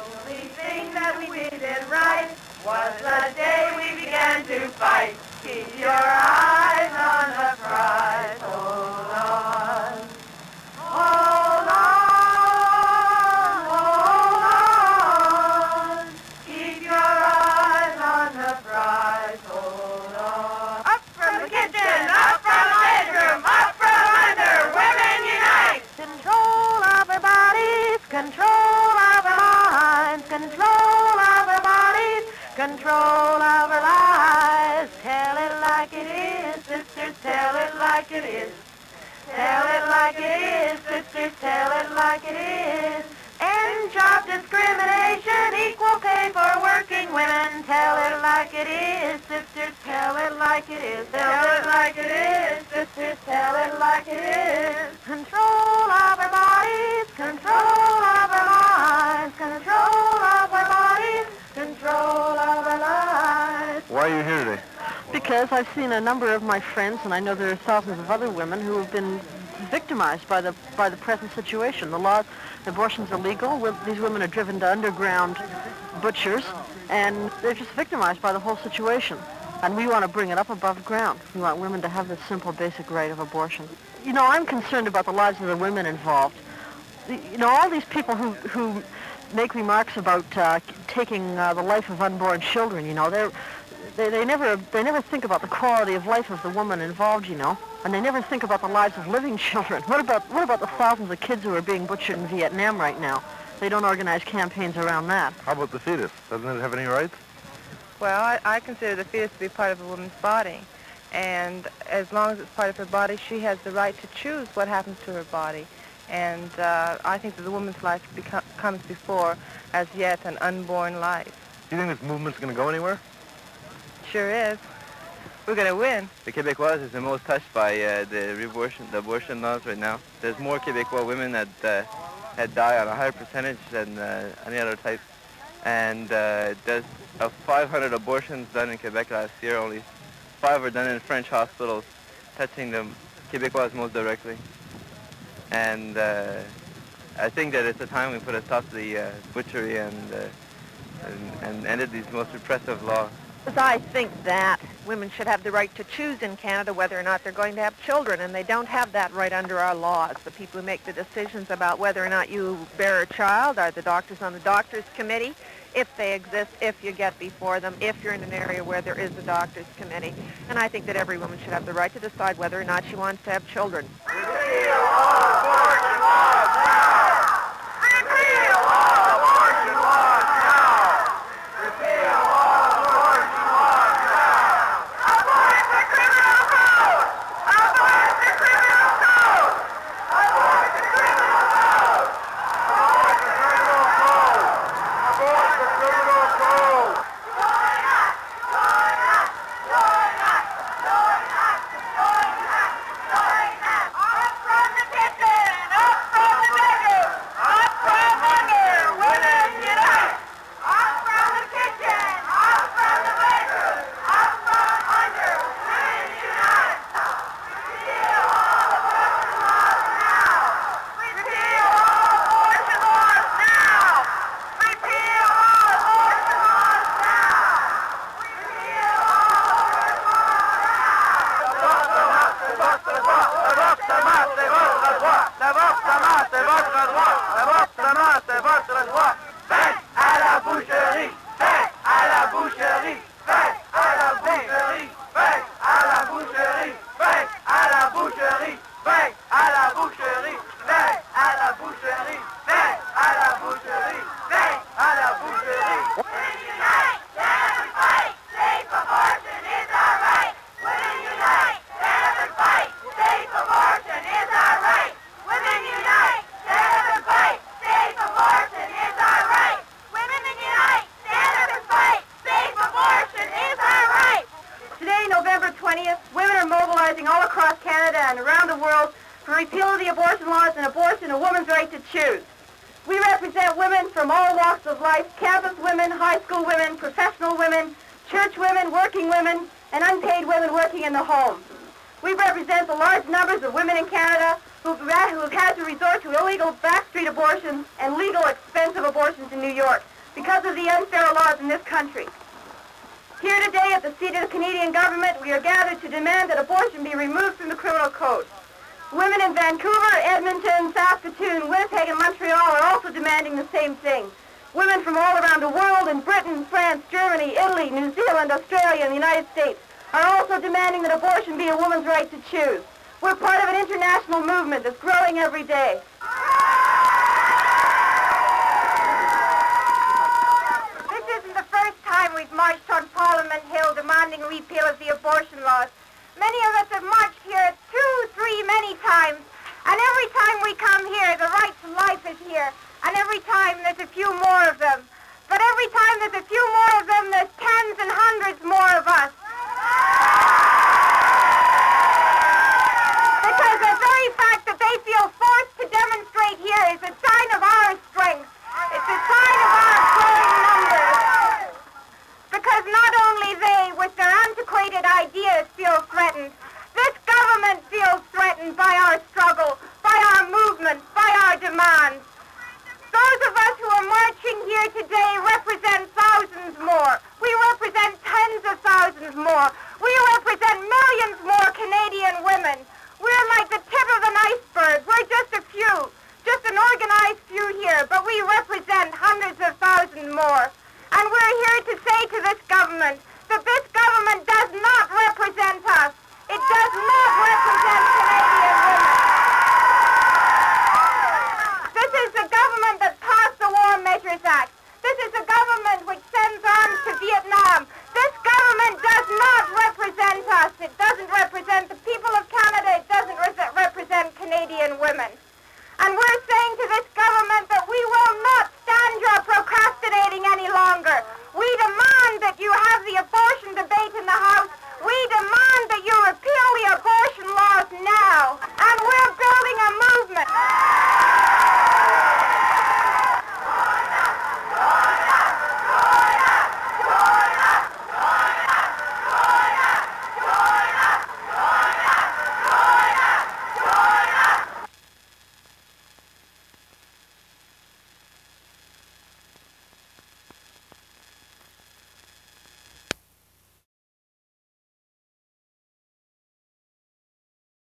only thing that we did right was the day we began to fight. Keep your eyes on the prize. Hold on. Hold on. Hold on. Keep your eyes on the prize. Hold on. Up from the kitchen, up from the bedroom, up from under. Women unite. Control of our bodies, control of our minds, control of our bodies, control of our lives. Tell it like it is, sisters, tell it like it is. Tell it like it is, sisters, tell it like it is. End job discrimination, equal pay for working women. Tell it like it is, sisters, tell it like it is. Tell it like it is, sisters, tell it like it is. Control of our bodies, control of our minds, control of our bodies, control of our lives. Why are you here today? Because I've seen a number of my friends, and I know there are thousands of other women who have been victimized by the present situation. The law, abortion's illegal. These women are driven to underground butchers, and they're just victimized by the whole situation. And we want to bring it up above ground. We want women to have this simple, basic right of abortion. You know, I'm concerned about the lives of the women involved. You know, all these people who make remarks about taking the life of unborn children, you know, they never think about the quality of life of the woman involved, you know, and they never think about the lives of living children. What about the thousands of kids who are being butchered in Vietnam right now? They don't organize campaigns around that. How about the fetus? Doesn't it have any rights? Well, I consider the fetus to be part of a woman's body, and as long as it's part of her body, she has the right to choose what happens to her body. And I think that the woman's life comes before, as yet, an unborn life. Do you think this movement's going to go anywhere? Sure is. We're going to win. The Québécois is the most touched by the abortion laws right now. There's more Québécois women that die on a higher percentage than any other type. And there's 500 abortions done in Quebec last year. Only 5 are done in French hospitals, touching the Québécois most directly. And I think that it's a time we put a stop to the butchery and ended these most repressive laws. I think that women should have the right to choose in Canada whether or not they're going to have children, and they don't have that right under our laws. The people who make the decisions about whether or not you bear a child are the doctors on the doctors' committee, if they exist, if you get before them, if you're in an area where there is a doctors' committee. And I think that every woman should have the right to decide whether or not she wants to have children. Repeal all abortion laws now! Repeal all abortion laws now! Repeal all abortion laws now! Abolish the criminal code! Abolish the criminal code! Abolish the criminal code! Abolish the criminal code! Abolish the criminal code! Join us! Join us! Join us! Join us! Join us! Join us! Up from the kitchen! Up from the bedroom! Up from under! Women unite! Up from the kitchen! Up from the bedroom! Up from under! Women unite! Repeal all abortion laws now! Repeal all abortion laws now! Repeal all abortion laws now! Repeal all abortion laws! Faites à la boucherie! Faites à la boucherie! Faites à la boucherie! Faites à la boucherie! Faites à la boucherie! Faites à la boucherie! Faites à la boucherie! Faites à la boucherie! Faites à la boucherie! Women unite! Stand and fight! Safe abortion is our right! Women unite! Stand and fight! Safe abortion is our right! Women unite! Stand and fight! Safe abortion is our right! Women unite! Stand and fight! Safe abortion is our right! Today, November 20th, women are mobilizing all across Canada and around the world for repeal of the abortion laws and abortion a woman's right to choose. We represent women from all walks of life, campus women, high school women, professional women, church women, working women, and unpaid women working in the home. We represent the large numbers of women in Canada who have had to resort to illegal backstreet abortions and legal expensive abortions in New York. because of the unfair laws in this country. Here today at the seat of the Canadian government, we are gathered to demand that abortion be removed from the criminal code. Women in Vancouver, Edmonton, Saskatoon, Winnipeg, and Montreal are also demanding the same thing. Women from all around the world in Britain, France, Germany, Italy, New Zealand, Australia, and the United States are also demanding that abortion be a woman's right to choose. We're part of an international movement that's growing every day. This isn't the first time we've marched on Parliament Hill demanding repeal of the abortion laws. Many of us have marched here 2, 3, many times, and every time we come here, the right to life is here, and every time there's a few more of them. But every time there's a few more of them, there's tens and hundreds more of us. Because the very fact that they feel forced to demonstrate here is a sign of our strength. It's a sign of our growing numbers. Because not only they, with their antiquated ideas, feel threatened, this government feels threatened by our struggle, by our movement, by our demands. Those of us who are marching here today represent thousands more. We represent tens of thousands more. We represent millions more Canadian women. We're like the tip of an iceberg. We're just a few, just an organized few here, but we represent hundreds of thousands more. And we're here to say to this government that this government does not represent us. It does not represent Canadian women. This is the government that passed the War Measures Act.